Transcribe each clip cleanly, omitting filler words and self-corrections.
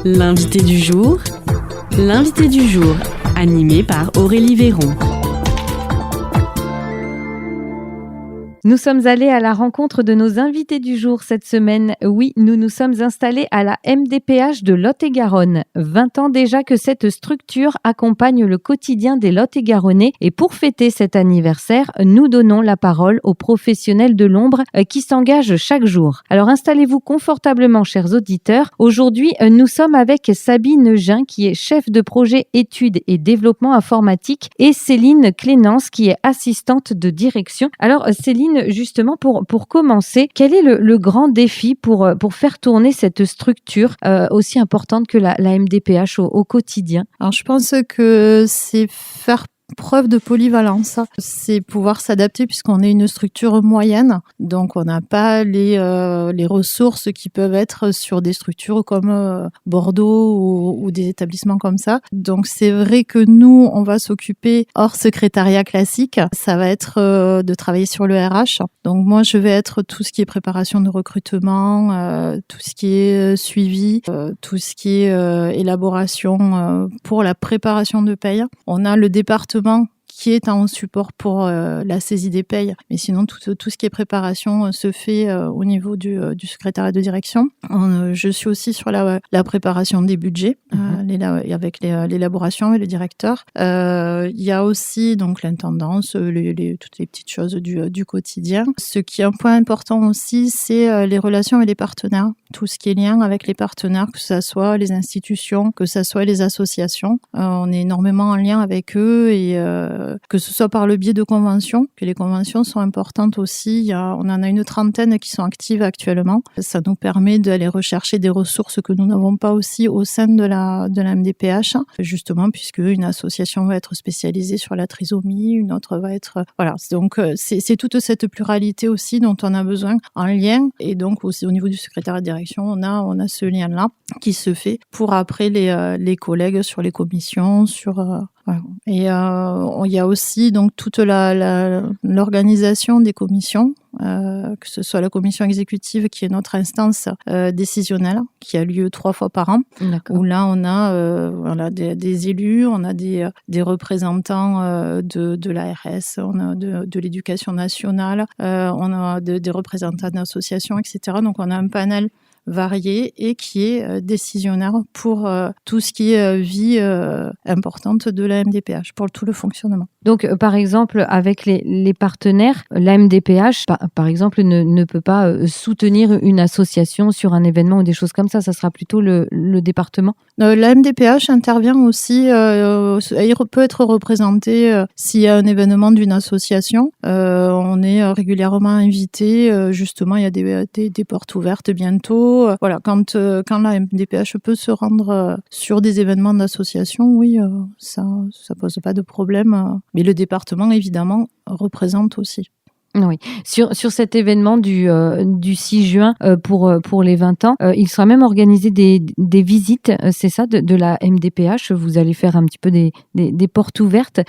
L'invité du jour, animé par Aurélie Véron. Nous sommes allés à la rencontre de nos invités du jour cette semaine. Oui, nous nous sommes installés à la MDPH de Lot-et-Garonne. 20 ans déjà que cette structure accompagne le quotidien des Lot-et-Garonnais. Et pour fêter cet anniversaire, nous donnons la parole aux professionnels de l'ombre qui s'engagent chaque jour. Alors installez-vous confortablement, chers auditeurs. Aujourd'hui, nous sommes avec Sabine Jeun, qui est chef de projet études et développement informatique, et Céline Clénance, qui est assistante de direction. Alors Céline, justement, pour commencer, quel est le grand défi pour faire tourner cette structure aussi importante que la MDPH au quotidien? Alors, je pense que c'est faire preuve de polyvalence, c'est pouvoir s'adapter puisqu'on est une structure moyenne, donc on n'a pas les ressources qui peuvent être sur des structures comme Bordeaux ou des établissements comme ça. Donc c'est vrai que nous, on va s'occuper hors secrétariat classique, ça va être de travailler sur le RH. Donc moi, je vais être tout ce qui est préparation de recrutement, tout ce qui est suivi, tout ce qui est élaboration pour la préparation de paye. On a le département qui est en support pour la saisie des payes. Mais sinon, tout ce qui est préparation se fait au niveau du secrétariat de direction. Je suis aussi sur la préparation des budgets, avec l'élaboration et le directeur. Il y a aussi donc l'intendance, toutes les petites choses du quotidien. Ce qui est un point important aussi, c'est les relations avec les partenaires. Tout ce qui est lien avec les partenaires, que ce soit les institutions, que ce soit les associations. On est énormément en lien avec eux et que ce soit par le biais de conventions, que les conventions sont importantes aussi. On en a une 30aine qui sont actives actuellement. Ça nous permet d'aller rechercher des ressources que nous n'avons pas aussi au sein de la MDPH, justement puisque une association va être spécialisée sur la trisomie, une autre va être... Voilà, donc c'est toute cette pluralité aussi dont on a besoin en lien. Et donc aussi au niveau du secrétariat de direction, on a ce lien-là qui se fait pour après les collègues sur les commissions, voilà. Et il y a aussi donc toute l'organisation des commissions, que ce soit la commission exécutive qui est notre instance décisionnelle qui a lieu 3 fois par an. D'accord. Où là on a des élus, on a des représentants de l'ARS, on a de l'éducation nationale, on a des représentants d'associations, etc. Donc on a un panel varié et qui est décisionnaire pour tout ce qui est vie importante de la MDPH, pour tout le fonctionnement. Donc, par exemple, avec les partenaires, la MDPH, par exemple, ne peut pas soutenir une association sur un événement ou des choses comme ça. Ça sera plutôt le département. La MDPH intervient aussi, il peut être représenté s'il y a un événement d'une association. On est régulièrement invité. Justement, il y a des portes ouvertes bientôt. Voilà, quand la MDPH peut se rendre sur des événements d'association, oui, ça pose pas de problème. Mais le département, évidemment, représente aussi. Oui. Sur cet événement du 6 juin pour les 20 ans, il sera même organisé des visites, c'est ça, de la MDPH. Vous allez faire un petit peu des portes ouvertes.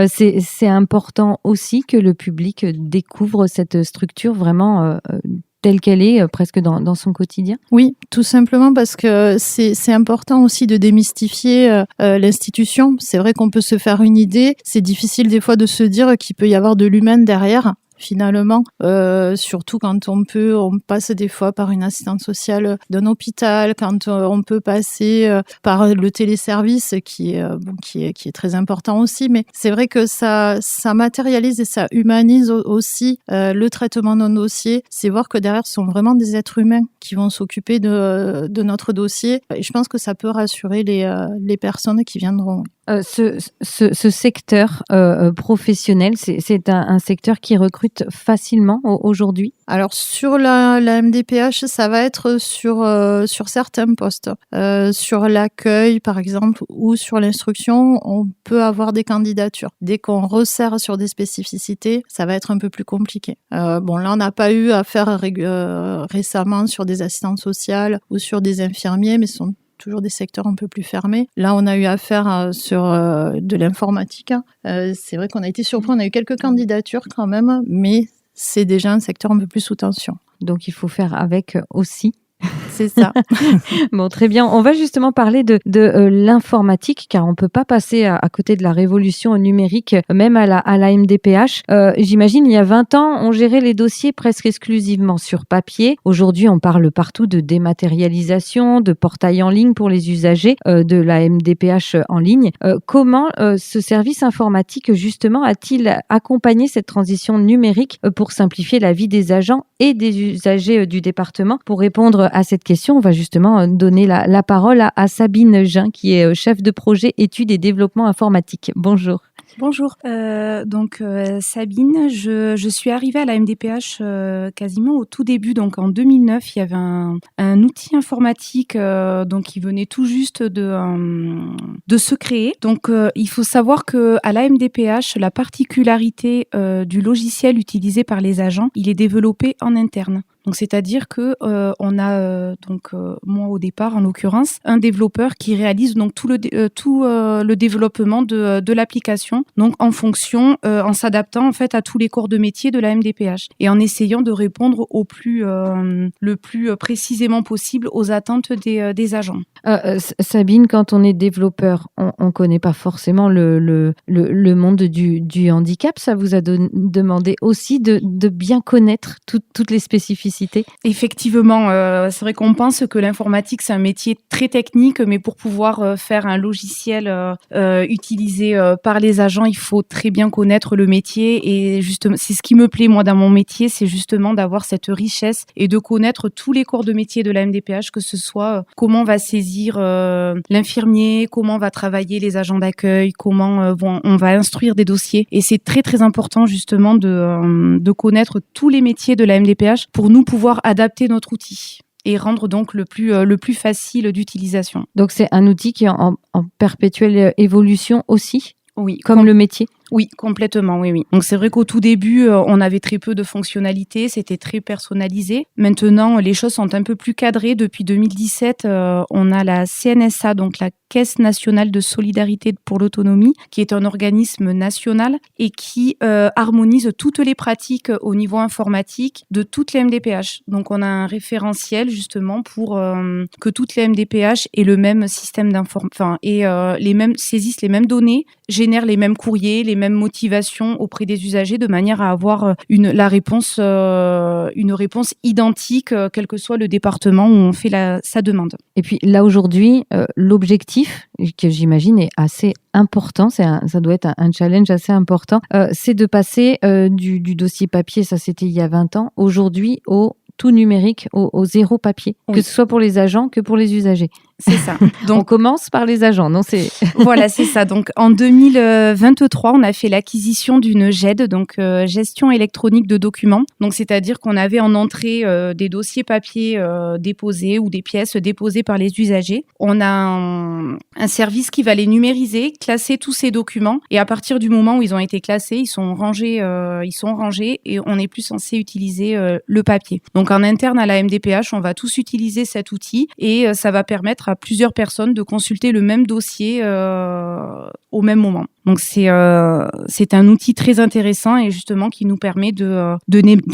C'est important aussi que le public découvre cette structure vraiment telle qu'elle est, presque dans son quotidien? Oui, tout simplement parce que c'est important aussi de démystifier l'institution. C'est vrai qu'on peut se faire une idée. C'est difficile des fois de se dire qu'il peut y avoir de l'humain derrière. Finalement, surtout quand on passe des fois par une assistante sociale d'un hôpital, quand on peut passer par le téléservice qui est très important aussi, mais c'est vrai que ça matérialise et ça humanise aussi le traitement d'un dossier. C'est voir que derrière ce sont vraiment des êtres humains qui vont s'occuper de notre dossier, et je pense que ça peut rassurer les personnes qui viendront. Ce secteur professionnel, c'est un secteur qui recrute facilement aujourd'hui? Alors sur la MDPH, ça va être sur certains postes. Sur l'accueil, par exemple, ou sur l'instruction, on peut avoir des candidatures. Dès qu'on resserre sur des spécificités, ça va être un peu plus compliqué. Bon, là, on n'a pas eu à faire récemment sur des assistantes sociales ou sur des infirmiers, mais ce sont toujours des secteurs un peu plus fermés. Là, on a eu affaire sur de l'informatique. C'est vrai qu'on a été surpris, on a eu quelques candidatures quand même, mais c'est déjà un secteur un peu plus sous tension. Donc, il faut faire avec aussi. C'est ça. Bon, très bien. On va justement parler de l'informatique, car on peut pas passer à côté de la révolution numérique, même à la MDPH. J'imagine, il y a 20 ans, on gérait les dossiers presque exclusivement sur papier. Aujourd'hui, on parle partout de dématérialisation, de portail en ligne pour les usagers, de la MDPH en ligne. Comment ce service informatique, justement, a-t-il accompagné cette transition numérique pour simplifier la vie des agents et des usagers du département? Pour répondre à cette question, on va justement donner la parole à Sabine Jean, qui est chef de projet études et développement informatique. Bonjour. Bonjour, Sabine, je suis arrivée à la MDPH quasiment au tout début, donc en 2009, il y avait un outil informatique donc qui venait tout juste de se créer. Donc il faut savoir que à la MDPH, la particularité du logiciel utilisé par les agents, il est développé en interne. Donc c'est-à-dire que on a moi au départ en l'occurrence un développeur qui réalise donc tout le développement de l'application, donc en fonction en s'adaptant en fait à tous les corps de métier de la MDPH et en essayant de répondre le plus précisément possible aux attentes des agents. Sabine, quand on est développeur, on connaît pas forcément le monde du handicap. Ça vous a demandé aussi de bien connaître toutes les spécificités. Effectivement, c'est vrai qu'on pense que l'informatique c'est un métier très technique, mais pour pouvoir faire un logiciel utilisé par les agents, il faut très bien connaître le métier. Et justement, c'est ce qui me plaît moi dans mon métier, c'est justement d'avoir cette richesse et de connaître tous les corps de métier de la MDPH, que ce soit comment on va saisir l'infirmier, comment on va travailler les agents d'accueil, comment on va instruire des dossiers. Et c'est très très important justement de connaître tous les métiers de la MDPH pour nous pouvoir adapter notre outil et rendre donc le plus facile d'utilisation. Donc c'est un outil qui est en perpétuelle évolution aussi, oui, comme le métier. Oui, complètement, oui. Donc c'est vrai qu'au tout début, on avait très peu de fonctionnalités, c'était très personnalisé. Maintenant, les choses sont un peu plus cadrées. Depuis 2017, on a la CNSA, donc la Caisse nationale de solidarité pour l'autonomie, qui est un organisme national et qui harmonise toutes les pratiques au niveau informatique de toutes les MDPH. Donc on a un référentiel justement pour que toutes les MDPH aient le même système d'information, saisissent les mêmes données, génèrent les mêmes courriers, les mêmes motivations auprès des usagers, de manière à avoir une réponse identique, quel que soit le département où on fait sa demande. Et puis là aujourd'hui, l'objectif, que j'imagine est assez important, ça doit être un challenge assez important, c'est de passer du dossier papier, ça c'était il y a 20 ans, aujourd'hui au tout numérique, au zéro papier, oui. Que ce soit pour les agents que pour les usagers. C'est ça. Donc, on commence par les agents, non ? Voilà, c'est ça. Donc, en 2023, on a fait l'acquisition d'une GED, donc gestion électronique de documents. Donc, c'est-à-dire qu'on avait en entrée des dossiers papier déposés ou des pièces déposées par les usagers. On a un service qui va les numériser, classer tous ces documents. Et à partir du moment où ils ont été classés, ils sont rangés et on n'est plus censé utiliser le papier. Donc, en interne à la MDPH, on va tous utiliser cet outil et ça va permettre à plusieurs personnes de consulter le même dossier au même moment. Donc c'est un outil très intéressant et justement qui nous permet de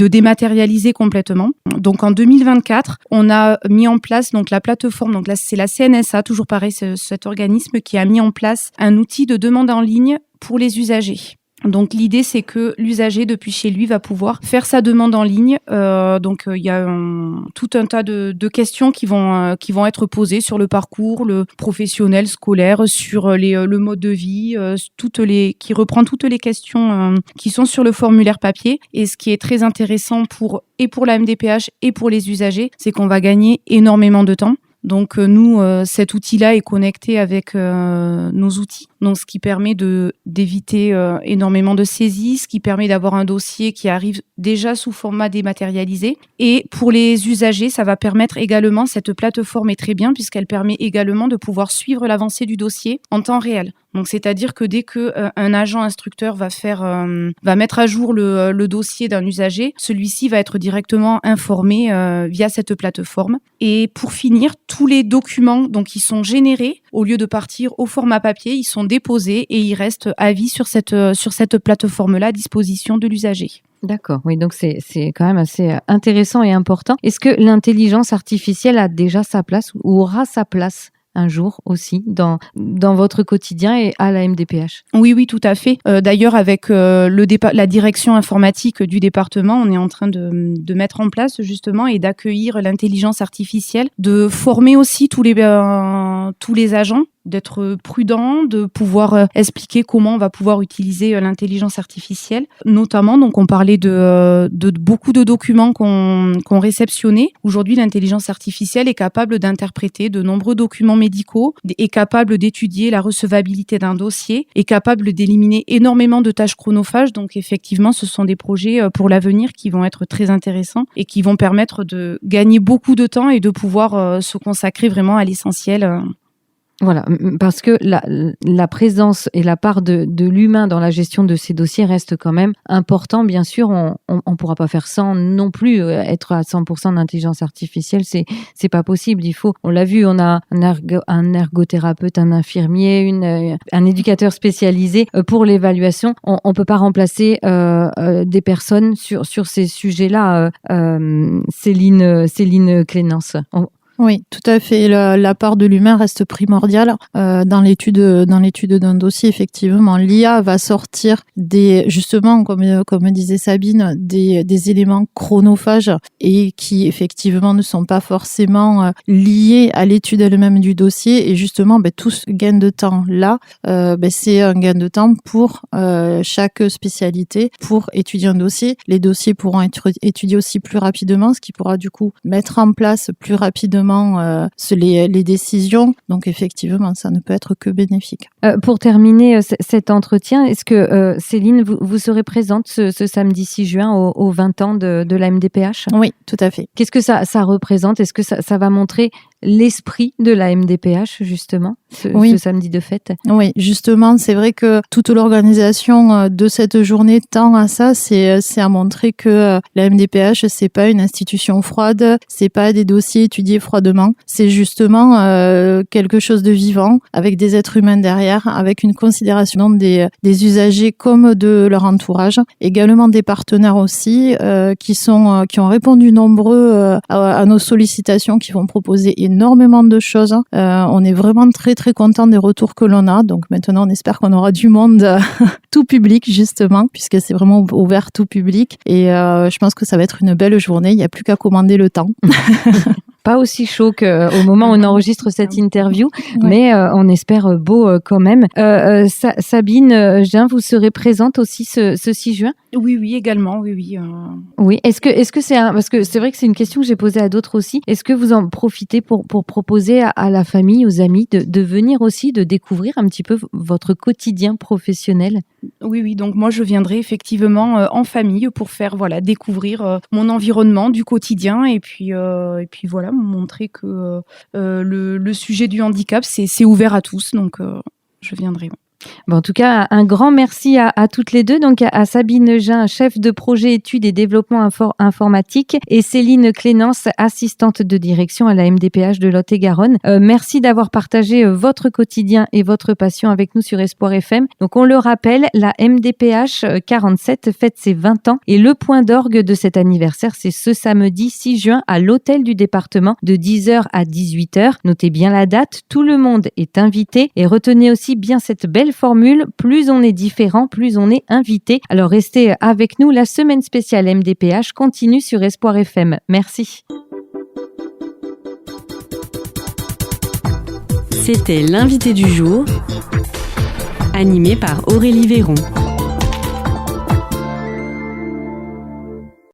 dématérialiser complètement. Donc en 2024, on a mis en place donc la plateforme. Donc là c'est la CNSA, toujours pareil, c'est cet organisme qui a mis en place un outil de demande en ligne pour les usagers. Donc l'idée c'est que l'usager depuis chez lui va pouvoir faire sa demande en ligne. Donc il y a tout un tas de questions qui vont être posées sur le parcours, le professionnel, scolaire, sur le mode de vie, qui reprend toutes les questions qui sont sur le formulaire papier. Et ce qui est très intéressant pour la MDPH et pour les usagers, c'est qu'on va gagner énormément de temps. Donc nous, cet outil-là est connecté avec nos outils, donc ce qui permet d'éviter énormément de saisies, ce qui permet d'avoir un dossier qui arrive déjà sous format dématérialisé. Et pour les usagers, ça va permettre également, cette plateforme est très bien puisqu'elle permet également de pouvoir suivre l'avancée du dossier en temps réel. Donc c'est-à-dire que dès que un agent instructeur va mettre à jour le dossier d'un usager, celui-ci va être directement informé via cette plateforme. Et pour finir, tous les documents donc qui sont générés, au lieu de partir au format papier, ils sont déposés et ils restent à vie sur cette plateforme-là à disposition de l'usager. D'accord, oui, donc c'est quand même assez intéressant et important. Est-ce que l'intelligence artificielle a déjà sa place ou aura sa place un jour aussi dans votre quotidien et à la MDPH? Oui, tout à fait. D'ailleurs, avec la direction informatique du département, on est en train de mettre en place justement et d'accueillir l'intelligence artificielle, de former aussi tous les agents, d'être prudent, de pouvoir expliquer comment on va pouvoir utiliser l'intelligence artificielle. Notamment, donc on parlait de beaucoup de documents qu'on réceptionnait. Aujourd'hui, l'intelligence artificielle est capable d'interpréter de nombreux documents médicaux, est capable d'étudier la recevabilité d'un dossier, est capable d'éliminer énormément de tâches chronophages. Donc effectivement, ce sont des projets pour l'avenir qui vont être très intéressants et qui vont permettre de gagner beaucoup de temps et de pouvoir se consacrer vraiment à l'essentiel. Voilà, parce que la présence et la part de l'humain dans la gestion de ces dossiers reste quand même important. Bien sûr, on pourra pas faire sans non plus être à 100% d'intelligence artificielle. C'est pas possible. On l'a vu, on a un ergothérapeute, un infirmier, un éducateur spécialisé pour l'évaluation. On peut pas remplacer des personnes sur ces sujets-là. Céline Clénence. Oui, tout à fait. La part de l'humain reste primordiale dans l'étude d'un dossier. Effectivement, l'IA va sortir justement, comme disait Sabine, des éléments chronophages et qui effectivement ne sont pas forcément liés à l'étude elle-même du dossier. Et justement, tout ce gain de temps là, c'est un gain de temps pour chaque spécialité pour étudier un dossier. Les dossiers pourront être étudiés aussi plus rapidement, ce qui pourra du coup mettre en place plus rapidement les décisions. Donc effectivement, ça ne peut être que bénéfique. Pour terminer cet entretien, est-ce que Céline, vous serez présente ce samedi 6 juin aux 20 ans de la MDPH? Oui, tout à fait. Qu'est-ce que ça représente? Est-ce que ça va montrer l'esprit de la MDPH, justement, ce samedi de fête? Oui, justement, c'est vrai que toute l'organisation de cette journée tend à ça, c'est à montrer que la MDPH, c'est pas une institution froide, c'est pas des dossiers étudiés froidement, c'est justement quelque chose de vivant, avec des êtres humains derrière, avec une considération des usagers comme de leur entourage, également des partenaires aussi, qui ont répondu nombreux à nos sollicitations, qui vont proposer énormément de choses. On est vraiment très très content des retours que l'on a. Donc maintenant, on espère qu'on aura du monde tout public justement, puisque c'est vraiment ouvert tout public. Et je pense que ça va être une belle journée. Il n'y a plus qu'à commander le temps. Pas aussi chaud qu'au moment où on enregistre cette interview, mais on espère beau quand même. Sabine Jean, vous serez présente aussi ce 6 juin? Oui, également, oui. Oui, est-ce que c'est parce que c'est vrai que c'est une question que j'ai posée à d'autres aussi. Est-ce que vous en profitez pour proposer à la famille, aux amis, de venir aussi, de découvrir un petit peu votre quotidien professionnel? Oui, donc moi je viendrai effectivement en famille pour faire découvrir mon environnement du quotidien et puis voilà, montrer que le sujet du handicap c'est ouvert à tous, donc je viendrai. Bon, en tout cas, un grand merci à toutes les deux. Donc, à Sabine Jean, chef de projet études et développement informatique, et Céline Clénence, assistante de direction à la MDPH de Lot-et-Garonne. Merci d'avoir partagé votre quotidien et votre passion avec nous sur Espoir FM. Donc, on le rappelle, la MDPH 47 fête ses 20 ans et le point d'orgue de cet anniversaire, c'est ce samedi 6 juin à l'hôtel du département de 10h à 18h. Notez bien la date, tout le monde est invité et retenez aussi bien cette belle formule, plus on est différent, plus on est invité. Alors restez avec nous, la semaine spéciale MDPH continue sur Espoir FM. Merci. C'était l'invité du jour, animé par Aurélie Véron.